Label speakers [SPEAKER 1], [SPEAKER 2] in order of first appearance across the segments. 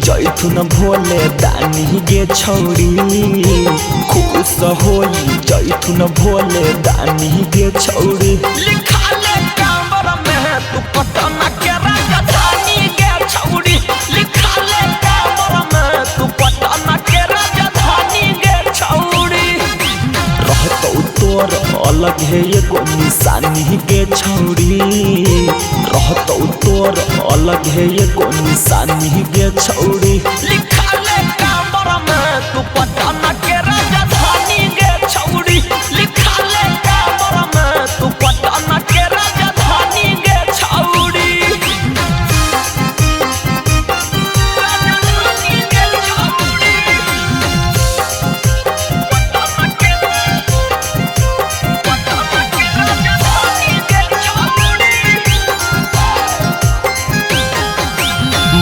[SPEAKER 1] जैथुन भोले दानी गे छौरी खुश होई जैथुन भोले दानी गे छौरी
[SPEAKER 2] लिखा ले कांवर में तू पटना के राजधानी गे छौरी लिखा ले कांवर में तू पटना के राजधानी गे छौरी
[SPEAKER 1] रहतौ तोर अलग है एगो निशानी गे छौरी रहतौ तोर अलग है एगो निशानी गे छौरी
[SPEAKER 2] लिखा ले कांवर में तू पटना के राजधानी गे छौरी लिखा ले कांवर में तू पटना के राजधानी गे छौरी राजधानी गे छौरी पटना के राजधानी गे छौरी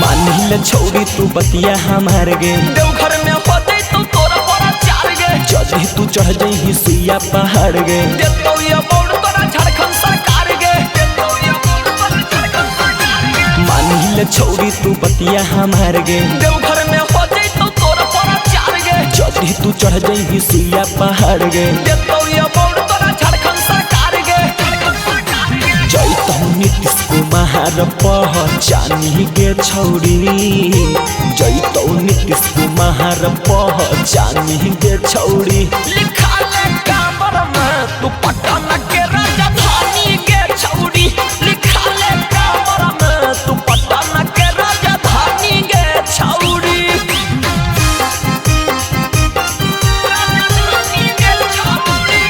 [SPEAKER 1] मानिल छौरी तू बतिया हमार गे
[SPEAKER 2] देवघर में होते तो तोरा बड़ा चार गे
[SPEAKER 1] जल्दी तू चढ़ जही सुइया पहाड़ गे
[SPEAKER 2] देतो ये बोर्ड तोरा झारखंड सरकार गे देतो ये बोर्ड तोरा झारखंड सरकार गे
[SPEAKER 1] मानिल छौरी तू बतिया हमार गे
[SPEAKER 2] देवघर में होते तो तोरा बड़ा चार गे
[SPEAKER 1] जल्दी तू चढ़ जही सुइया पहाड़ गे
[SPEAKER 2] देतो ये बोर्ड तोरा झारखंड सरकार गे झारखंड सरकार गे
[SPEAKER 1] जैतौ नीतीश कुमार पहचानी गे छौरी जैतौ नीतीश कुमार पहचानी गे छौरी
[SPEAKER 2] लिखा ले कांवर में तू पटना के राजधानी गे छौरी लिखा ले कांवर में तू पटना के राजधानी गे छौरी राजधानी गे छौरी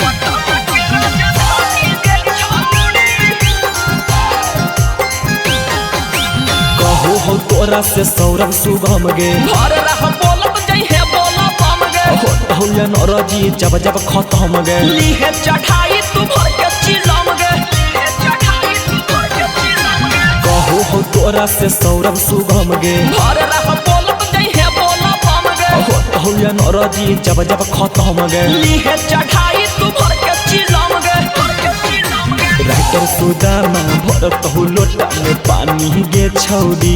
[SPEAKER 2] पटना के राजधानी गे छौरी
[SPEAKER 1] कहो हो तोरा से सौरभ शुभम गे
[SPEAKER 2] घर रह बोलत जइहे बोला बम गे
[SPEAKER 1] होतौ नरजी जब जब खत्म गे
[SPEAKER 2] लीहे चढ़ाई तू भर के चिलम गे लीहे चढ़ाई तू भर के चिलम गे
[SPEAKER 1] कहो हो तोरा से सौरभ शुभम गे
[SPEAKER 2] घर रह बोलत जइहे बोला बम गे
[SPEAKER 1] होतौ नरजी जब जब खत्म गे
[SPEAKER 2] लीहे चढ़ाई तू भर के चिलम गे भर के चिलम गे
[SPEAKER 1] राइटर सुदामा भरतौ लोटा में पानी गे छौरी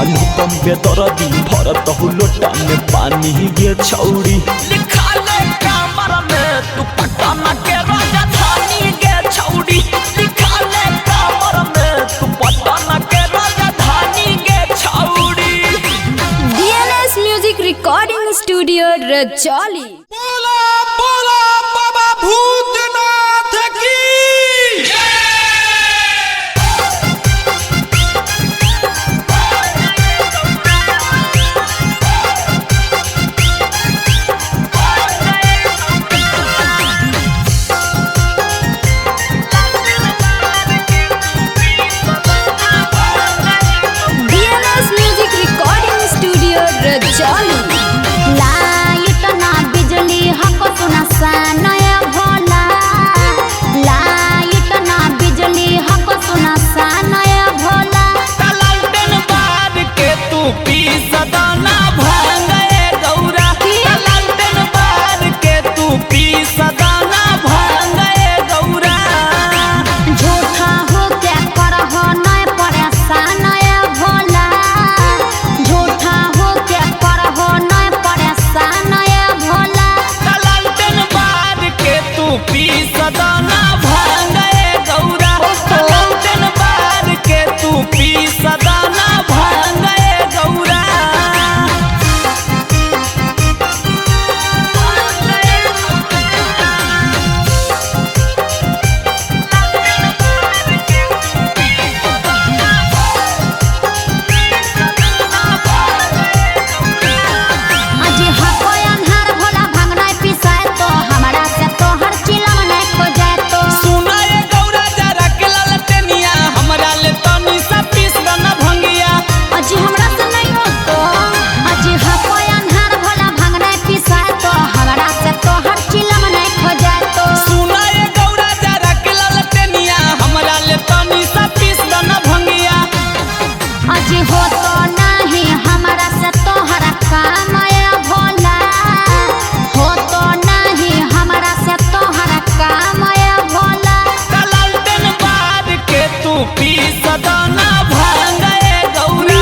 [SPEAKER 1] अनुपम बेदरदी भरतौ लोटा में पानी गे छौरी
[SPEAKER 2] लिखा ले कांवर में तू पटना के राजधानी गे छौरी लिखा ले कांवर में तू पटना के राजधानी गे छौरी
[SPEAKER 3] DNS Music Recording Studio Rajoli।
[SPEAKER 4] बोला बोला बाबा भूतनाथ की
[SPEAKER 3] DNS Music Recording Studio Rajoli।
[SPEAKER 5] Light ना
[SPEAKER 2] पी सदाना भांगे गौरा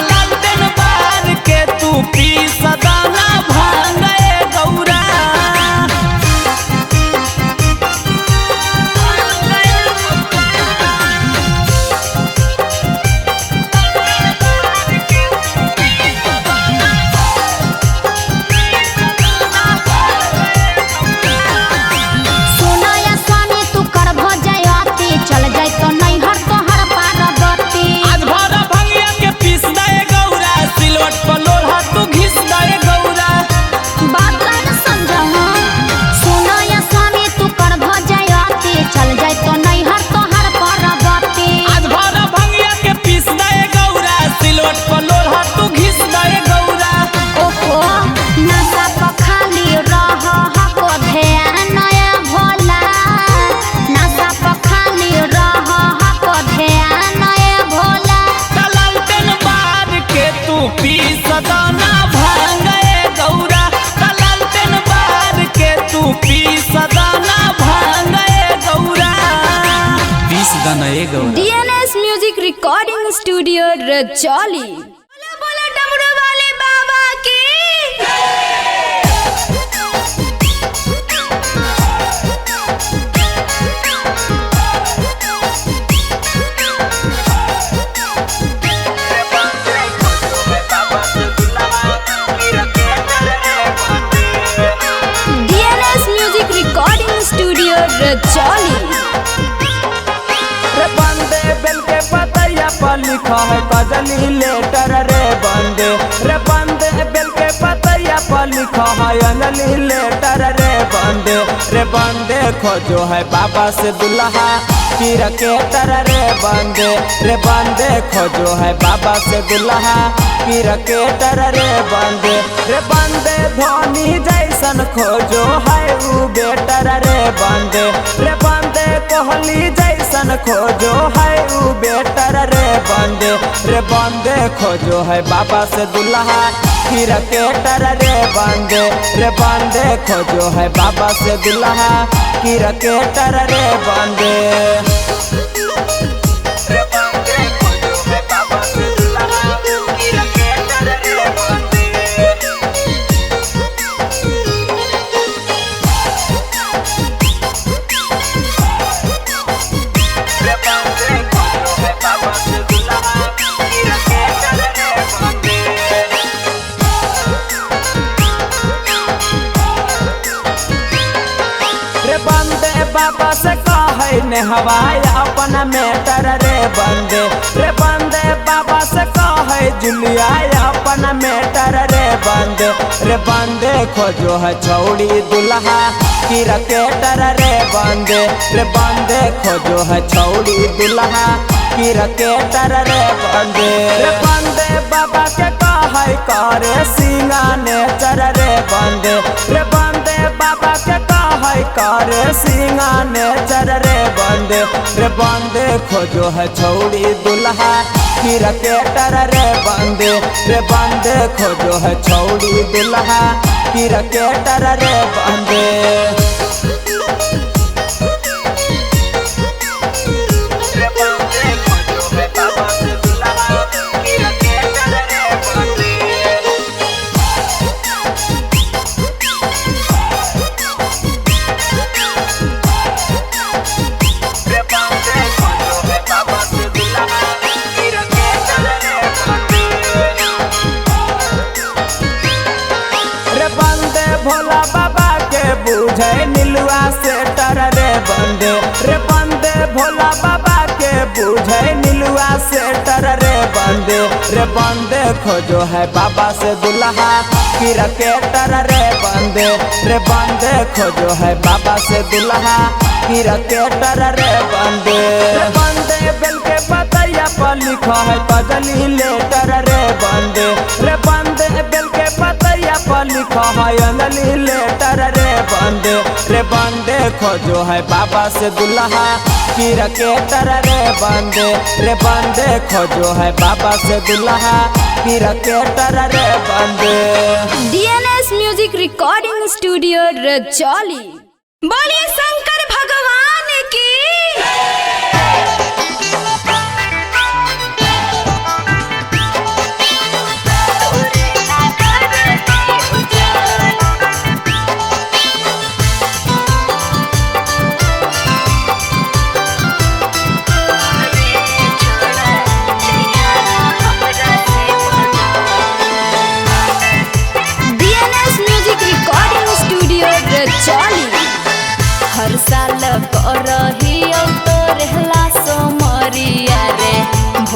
[SPEAKER 2] लालटेन बार के तू पी सदाना भांगे Gaura
[SPEAKER 3] DNS music recording studio Rajauli. बोला बोला डमरू वाले बाबा की। DNS music recording studio Rajauli.
[SPEAKER 2] बेल के पतैया पर लिखा है कजली लेटर रे बंदे रे बंदे बेल के पतैया पर लिखा है अंजलि लेटर रे बंदे खोजो है बाबा से दुल्हा पीर के तर रे बंदे खोजो है बाबा से दुल्हा पीर के तर रे बंदे धोनी जैसन खोजो है उ बेटर रे बंदे कोहली जैसन खोजो है उ बेटर रे बंदे खोजो है बाबा से दुल्हा फिर के तर रे बंदे खोजो है बाबा से दुल्हा फिर के तर रे बंदे बाबा से कहे ने हवाया अपन मेटर रे बंदे बाबा से कहे जुलिया अपन मेटर रे बंदे खोजो है छौड़ी दुल्हा की रकेटर रे बंदे खोजो है छौड़ी दुल्हा की रकेटर रे बंदे बाबा के कहे करे सिंगाने चर रे बंदे बाबा के कहे करे सिंगाने चर रे बंदे खोजो है छौड़ी दुल्हा की रकेटर रे बंदे खोजो है छौड़ी दुल्हा की रकेटर रे बंदे भोला बाबा के बुझे नीलुआ से तर रे बंदे भोला बाबा के बुझे नीलुआ से तर रे बंदे खोजो है बाबा से दुल्हा की रकेटर रे बंदे खोजो है बाबा से दुल्हा की रकेटर रे बंदे बेल के पतैया पर लिखा है कजली लेटर रे बंदे बेल के पतैया पर लिखा है अंजलि लेटर रे बंदे खोजो है बाबा से दुल्हा की रकेटर रे बंदे खोजो है बाबा से दुल्हा की रकेटर रे बंदे।
[SPEAKER 3] DNS music recording studio Rajauli. बोलिए शंकर भगवान की।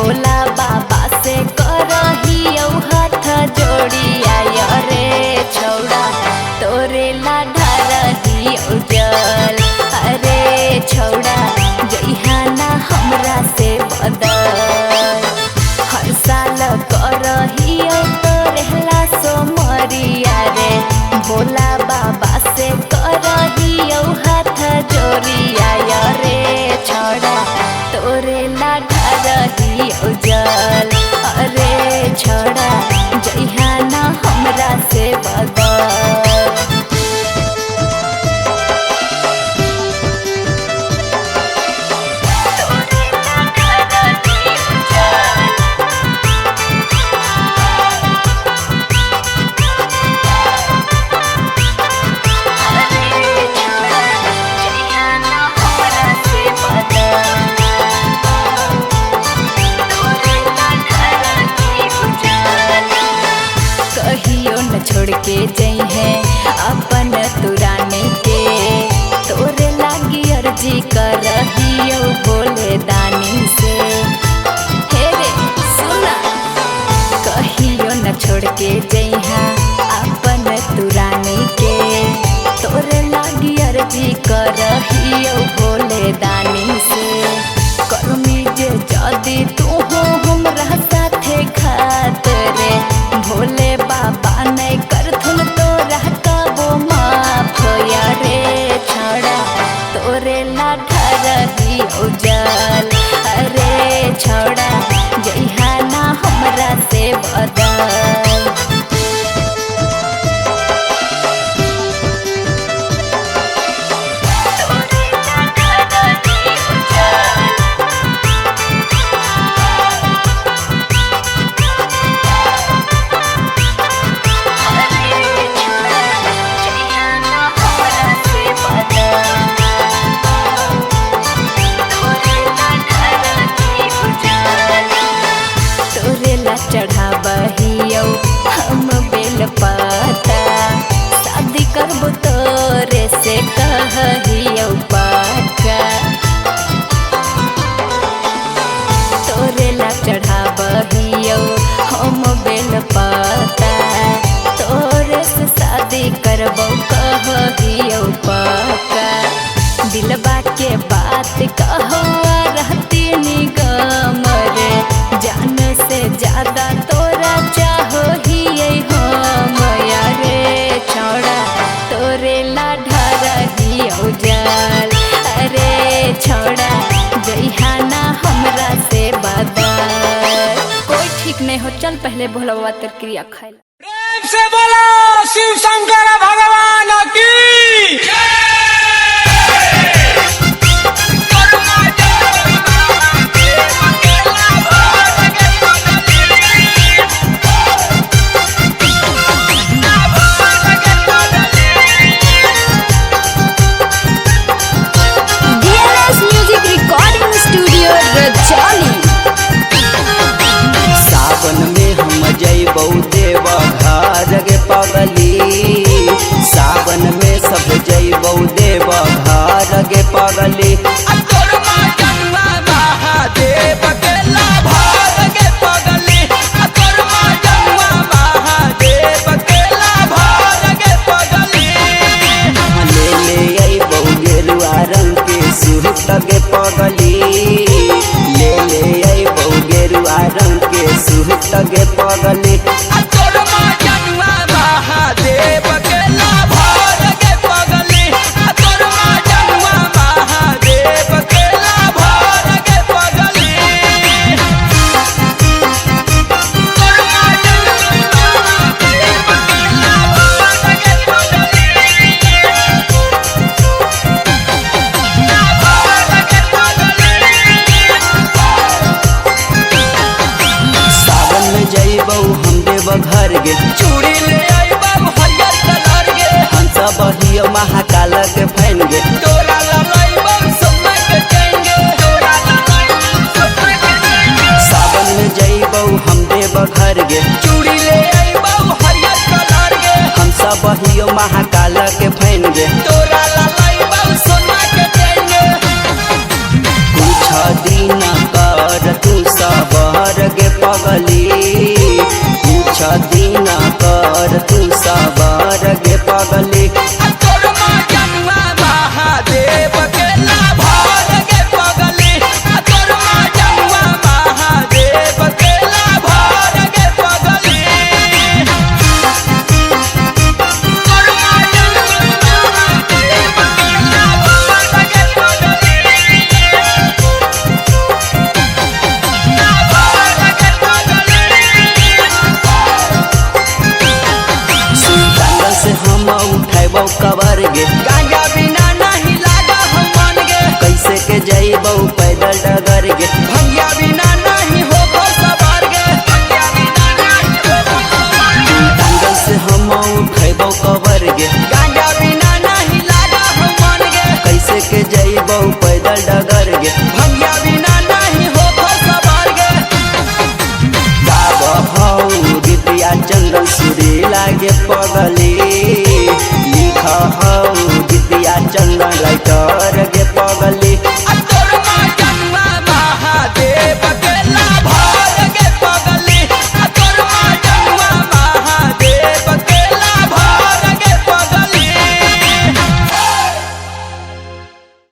[SPEAKER 3] भोला बाबा से करहियो हाथ जोड़िया रे छौड़ा तोरे ला ढारहियो जल अरे छौड़ा जइहा ना हमरा से बदल हर साल करहियो तोरे ला सोमरिया रे भोला बाबा से करहियो हाथ जोड़िया रे छौड़ा तोरे ला ढारहियो जल अरे छौड़ा जइहा ना हमरा से बदल छोड़ के जइहे अपन तुरानी के तोरे लागी अर्जी करहियो भोले दानी से हे रे सुना कहियो न छोड़ के जइहा अपन तुरानी के तोरे लागी अर्जी करहियो भोले दानी से करमी जे जदी तू हो हमरा साथे खातरे भोले बाबा नहीं करथुन तोरा कबो माफ रे छौड़ा तोरे ला ढारहियो जल अरे छौड़ा जइहा ना हमरा से बदल चढ़ाबहियो हम बेल पाता शादी करबो तोरे से कहहियो पाका तोरे ला चढ़ाबहियो हम बेल पाता तोरे से शादी करबो कहहियो पाका दिलबा के बात कहो रहती निगम रे जान से ज्यादा तोरा चाहो ही हम रे छौड़ा तोरे ला ढारहियो जल अरे छौड़ा जइहा ना हमरा से बदल कोई ठीक नहीं हो चल पहले भोला बाबा तेरे क्रिया खाए
[SPEAKER 4] प्रेम से बोलो शिव शंकर भगवान की
[SPEAKER 5] सावन में हम जइबौ देव घर गे पगली सावन में सब जइबौ देव घर गे पगली रंग के सूट गे पगली ले ले अइबौ गेरुआ रंग के सूट गे पगली घर गे
[SPEAKER 2] चूड़ी ले अइबौ हरियर कलर गे
[SPEAKER 5] हंसा बहियो महाकाल के फैन गे
[SPEAKER 2] तोरा ललैबौ सोना के चैन गे तोरा ललैबौ सोना के चैन गे
[SPEAKER 5] सावन में जइबौ हम देव घर गे
[SPEAKER 2] चूड़ी ले अइबौ हरियर कलर गे
[SPEAKER 5] हंसा बहियो महाकाल के फैन गे
[SPEAKER 2] तोरा ललैबौ सोना के चैन गे
[SPEAKER 5] कुछ दिन कर तू सब पगली
[SPEAKER 2] तोर मजनुआ महादेव के लाभार गे पगली तोर मजनुआ महादेव के लाभार गे पगली तोर मजनुआ महादेव के लाभार गे पगली लाभार गे पगली
[SPEAKER 5] जंगल से हम उठेबौ कबर गे
[SPEAKER 2] गांजा बिना नहीं लागा हम मन गे
[SPEAKER 5] कैसे के जइबौ पैदल डगर गे
[SPEAKER 2] भंगिया बिना नहीं हो सवार गे भंगिया बिना नहीं हो सवार गे
[SPEAKER 5] जंगल से हम उठेबौ कबर गे
[SPEAKER 2] गांजा बिना नहीं लागा हम मन गे
[SPEAKER 5] कैसे के जइबौ पैदल डगर गे
[SPEAKER 2] भंगिया बिना नहीं हो सवार गे
[SPEAKER 5] गाब हौ गीतिया चंदन सुरी लागे पगली लिख हौ गीतिया चंदन राइटर